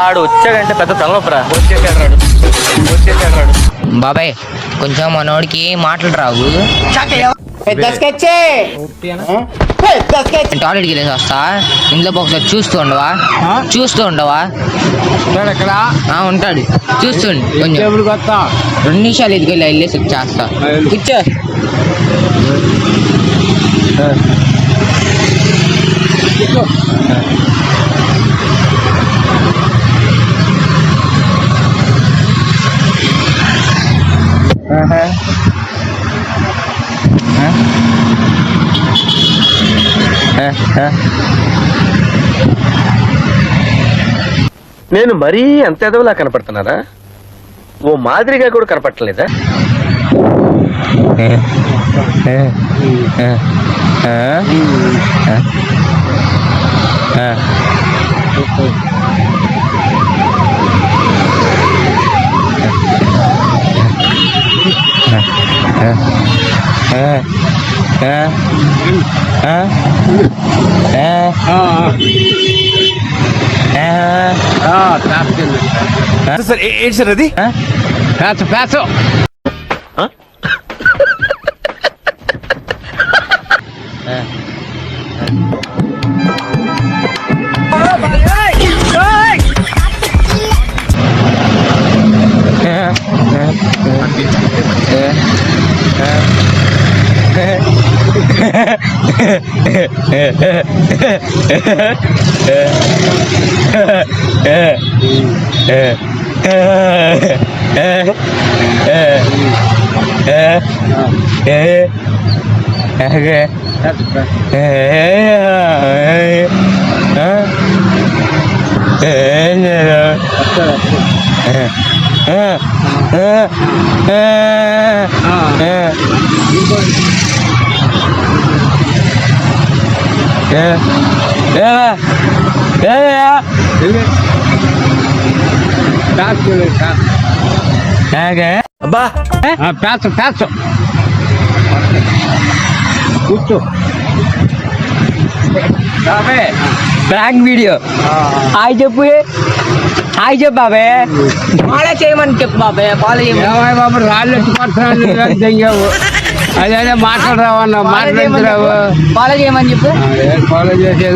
ఆడు వచ్చాడంటే పెద్ద తలనొప్పరా. వచ్చేసాడు బాబాయ్, కొంచెం మనోడికి మాటలు రావు. టాయిలెట్కి వెళ్ళేసి వస్తా. ఇంట్లో ఒకసారి చూస్తూ ఉండవా ఎక్కడ ఉంటాడు. చూస్తుండు కొంచెం 2 నిమిషాలు ఎదుగు వెళ్ళేసి వచ్చేస్తా. కూర్చో. నేను మరీ అంత ఎదవలా కనపడుతున్నారా? ఓ మాదిరిగా కూడా కనపడలేదా? సార్ ఏంటి సార్ అది? ప్యాచ్ అబ్బా ప్యాచ్ కూర్చో. Prank video. హాయ్ చెప్పు. హాయ్ చెప్పు బాబాయ్. ఫాలో చేయమని చెప్పు బాబాయ్. ఫాలో చేయమని. బాబు రాళ్ళు ఎత్తుకొస్తున్నావు. అదే మాట్లాడరావు అన్న, మాట్లాడరావు. ఫాలో చేయమని చెప్పు. ఫాలో చేసేది